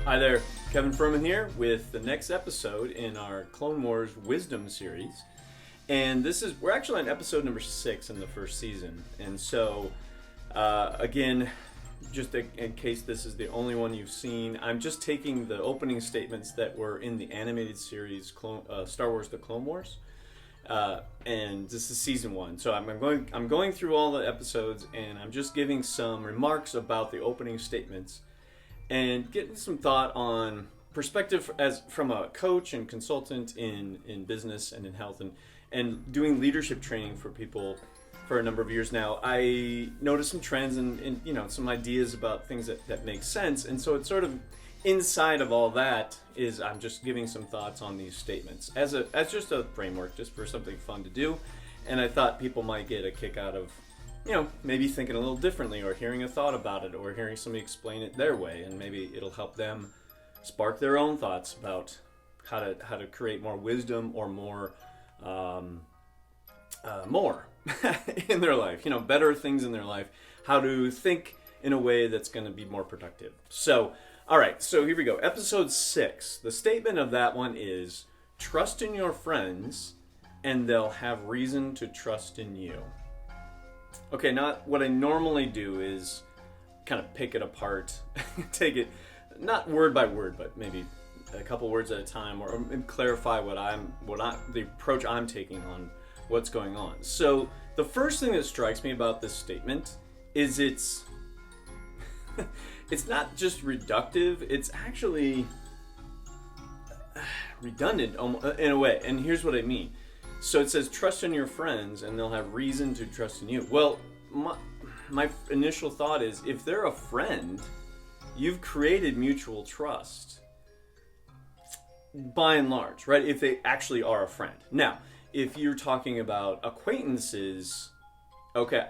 Hi there, Kevin Furman here with the next episode in our Clone Wars Wisdom series. And we're actually on episode number 6 in the first season. And so, again, just in case this is the only one you've seen, I'm just taking the opening statements that were in the animated series Star Wars: The Clone Wars. And this is season 1. So I'm going through all the episodes, and I'm just giving some remarks about the opening statements and getting some thought on perspective from a coach and consultant in business and in health and doing leadership training for people for a number of years now. I noticed some trends and some ideas about things that make sense, and so it's sort of inside of all that is I'm just giving some thoughts on these statements as just a framework, just for something fun to do. And I thought people might get a kick out of maybe thinking a little differently, or hearing a thought about it, or hearing somebody explain it their way, and maybe it'll help them spark their own thoughts about how to create more wisdom or more in their life, better things in their life, how to think in a way that's going to be more productive. So, all right, so here we go. Episode 6. The statement of that one is, trust in your friends and they'll have reason to trust in you. Okay, not what I normally do is kind of pick it apart, take it not word by word, but maybe a couple words at a time, or clarify the approach I'm taking on what's going on. So the first thing that strikes me about this statement is it's not just reductive, it's actually redundant in a way. And here's what I mean. So it says, trust in your friends and they'll have reason to trust in you. Well, my initial thought is, if they're a friend, you've created mutual trust. By and large, right? If they actually are a friend. Now, if you're talking about acquaintances, okay,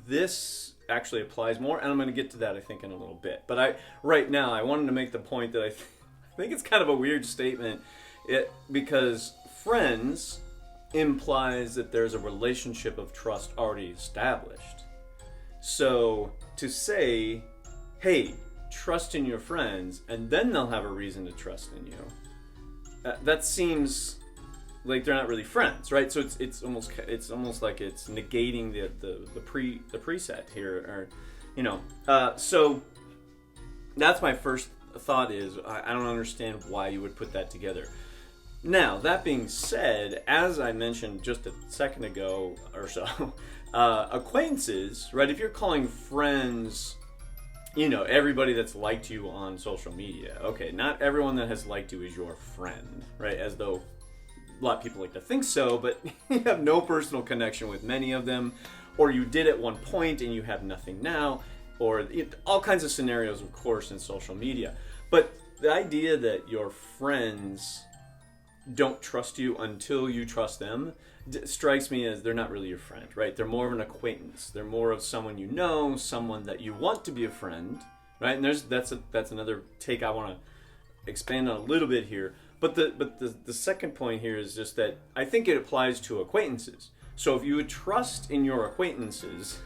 this actually applies more, and I'm going to get to that, I think, in a little bit. But right now, I wanted to make the point that I think it's kind of a weird statement, because friends implies that there's a relationship of trust already established. So to say, hey, trust in your friends, and then they'll have a reason to trust in you, that seems like they're not really friends, right? So it's almost like it's negating the preset here, or so that's my first thought is, I don't understand why you would put that together. Now, that being said, as I mentioned just a second ago or so, acquaintances, right? If you're calling friends, everybody that's liked you on social media, okay, not everyone that has liked you is your friend, right? As though a lot of people like to think so, but you have no personal connection with many of them, or you did at one point and you have nothing now, or all kinds of scenarios, of course, in social media. But the idea that your friends don't trust you until you trust them strikes me as they're not really your friend, right? They're more of an acquaintance. They're more of someone someone that you want to be a friend, right? And that's another take I want to expand on a little bit here. But the second point here is just that I think it applies to acquaintances. So if you would trust in your acquaintances,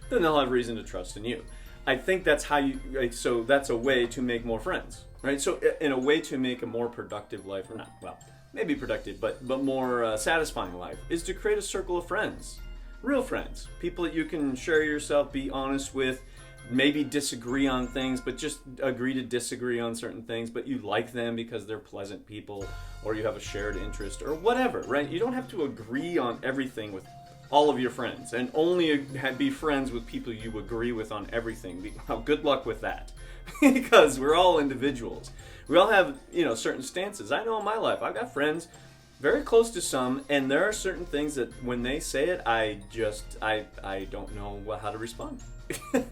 then they'll have reason to trust in you. I think that's how so that's a way to make more friends, right? So in a way to make a more productive life, or not, well, maybe productive, but more satisfying life, is to create a circle of friends, real friends, people that you can share yourself, be honest with, maybe disagree on things, but just agree to disagree on certain things, but you like them because they're pleasant people, or you have a shared interest, or whatever, right? You don't have to agree on everything with all of your friends, and only be friends with people you agree with on everything. Well, good luck with that, because we're all individuals. We all have, certain stances. I know in my life, I've got friends very close to some, and there are certain things that when they say it, I don't know how to respond.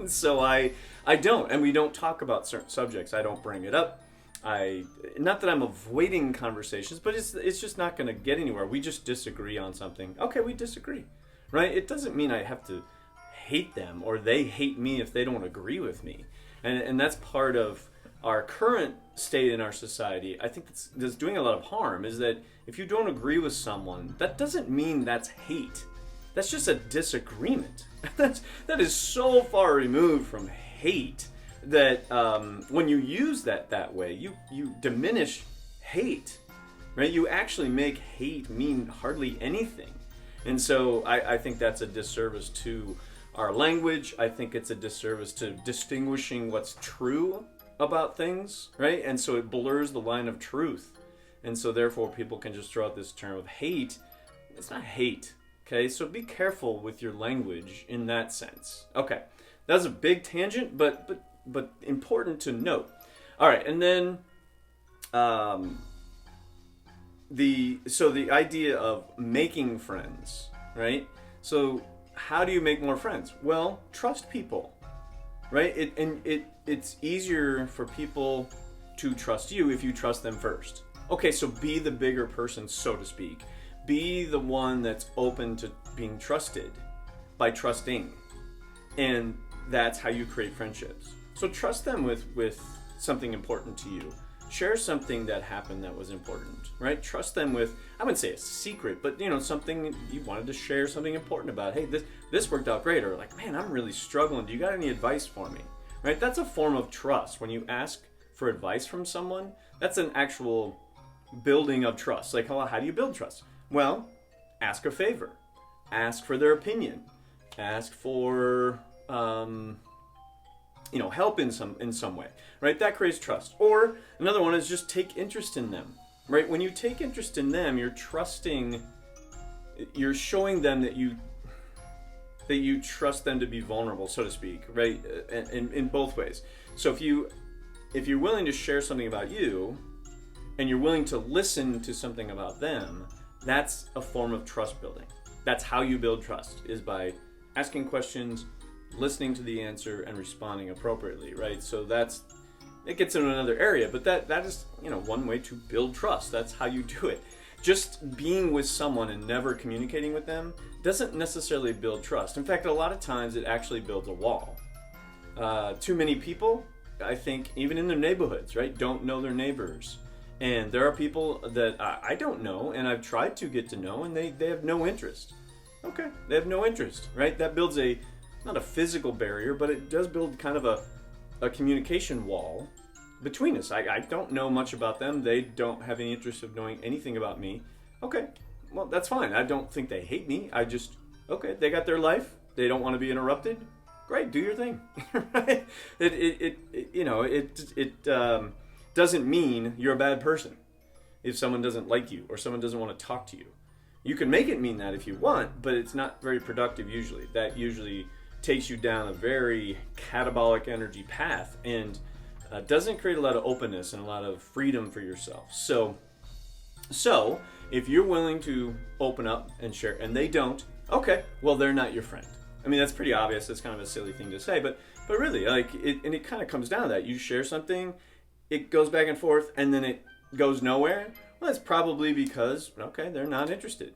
So I don't, and we don't talk about certain subjects. I don't bring it up. Not that I'm avoiding conversations, but it's just not going to get anywhere. We just disagree on something. Okay, we disagree, right? It doesn't mean I have to hate them, or they hate me if they don't agree with me. And that's part of our current state in our society. I think that's doing a lot of harm, is that if you don't agree with someone, that doesn't mean that's hate. That's just a disagreement. That is so far removed from hate, that when you use that way, you diminish hate, right? You actually make hate mean hardly anything. And so I think that's a disservice to our language. I think it's a disservice to distinguishing what's true about things, right? And so it blurs the line of truth. And so therefore people can just throw out this term of hate. It's not hate, okay? So be careful with your language in that sense. Okay, that's a big tangent, but important to note. All right, and then the idea of making friends, right? So how do you make more friends? Well, trust people, right? It's easier for people to trust you if you trust them first. Okay, so be the bigger person, so to speak. Be the one that's open to being trusted by trusting. And that's how you create friendships. So trust them with something important to you. Share something that happened that was important, right? Trust them with, I wouldn't say a secret, but something you wanted to share something important about. Hey, this worked out great. Or like, man, I'm really struggling. Do you got any advice for me? Right? That's a form of trust. When you ask for advice from someone, that's an actual building of trust. Like, how do you build trust? Well, ask a favor. Ask for their opinion. Ask for help in some way, right? That creates trust. Or another one is just take interest in them, right? When you take interest in them, you're showing them that you trust them to be vulnerable, so to speak, right? In both ways. So if you're willing to share something about you, and you're willing to listen to something about them, that's a form of trust building. That's how you build trust, is by asking questions, listening to the answer, and responding appropriately, right? So it gets into another area, but that is one way to build trust. That's how you do it. Just being with someone and never communicating with them doesn't necessarily build trust. In fact, a lot of times it actually builds a wall. Too many people, I think, even in their neighborhoods, right, don't know their neighbors. And there are people that I don't know, and I've tried to get to know, and they have no interest. Okay, they have no interest, right? That builds not a physical barrier, but it does build kind of a communication wall between us. I don't know much about them. They don't have any interest of knowing anything about me. Okay, well, that's fine. I don't think they hate me. Okay, they got their life. They don't want to be interrupted. Great, do your thing, right? It doesn't mean you're a bad person if someone doesn't like you or someone doesn't want to talk to you. You can make it mean that if you want, but it's not very productive usually. That usually takes you down a very catabolic energy path and doesn't create a lot of openness and a lot of freedom for yourself. So if you're willing to open up and share, and they don't, okay, well, they're not your friend. I mean, that's pretty obvious. It's kind of a silly thing to say, but really, it kind of comes down to that. You share something, it goes back and forth, and then it goes nowhere. Well, that's probably because, okay, they're not interested.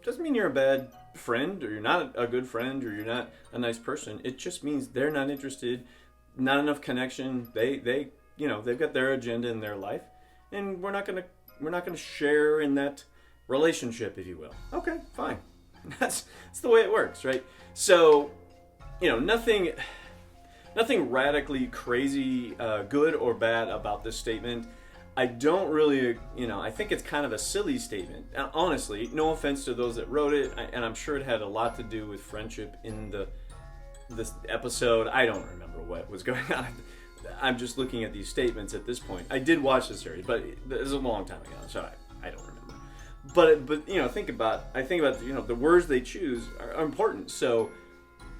Doesn't mean you're a bad friend, or you're not a good friend, or you're not a nice person. It just means they're not interested, not enough connection. They've got their agenda in their life, and we're not gonna share in that relationship, if you will. Okay, fine. That's the way it works, right? So, nothing radically crazy, good or bad about this statement. I don't really, I think it's kind of a silly statement. Honestly, no offense to those that wrote it, and I'm sure it had a lot to do with friendship in this episode. I don't remember what was going on. I'm just looking at these statements at this point. I did watch the series, but it was a long time ago, so I don't remember. But think about the words they choose are important. So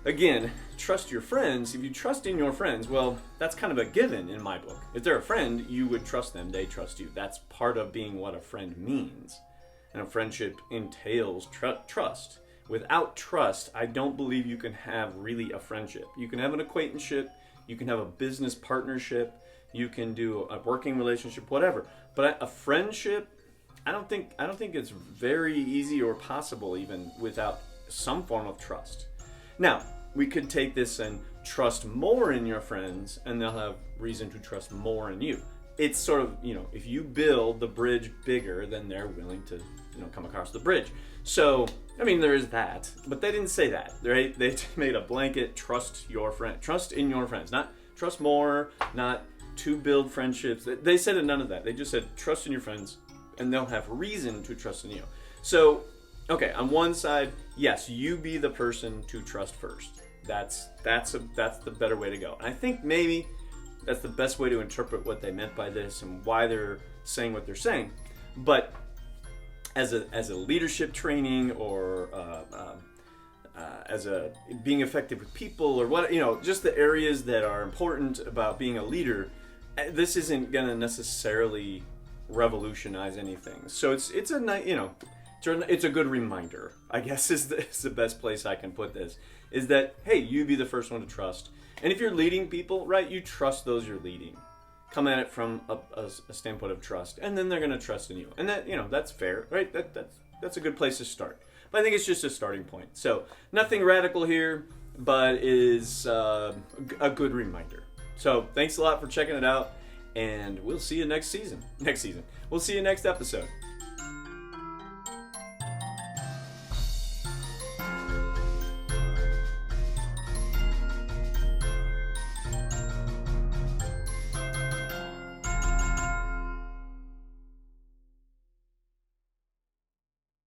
again, trust your friends. If you trust in your friends, well, that's kind of a given in my book. If they're a friend, you would trust them. They trust you. That's part of being what a friend means. And a friendship entails trust. Without trust, I don't believe you can have really a friendship. You can have an acquaintanceship. You can have a business partnership. You can do a working relationship, whatever. But a friendship, I don't think it's very easy or possible even without some form of trust. Now, we could take this and trust more in your friends, and they'll have reason to trust more in you. It's sort of, if you build the bridge bigger, then they're willing to, come across the bridge. So, there is that, but they didn't say that, right? They made a blanket trust in your friends, not Trust more, not to build friendships. They said none of that. They just said trust in your friends, and they'll have reason to trust in you. So, okay, on one side, yes, you be the person to trust first. That's the better way to go. And I think maybe that's the best way to interpret what they meant by this and why they're saying what they're saying. But as a leadership training or as a being effective with people or what, just the areas that are important about being a leader, this isn't gonna necessarily revolutionize anything. So it's a good reminder, I guess is the best place I can put this, is that, hey, you be the first one to trust. And if you're leading people, right, you trust those you're leading. Come at it from a standpoint of trust, and then they're going to trust in you. And that, that's fair, right? That's a good place to start. But I think it's just a starting point. So nothing radical here, but is a good reminder. So thanks a lot for checking it out, and we'll see you next season. We'll see you next episode.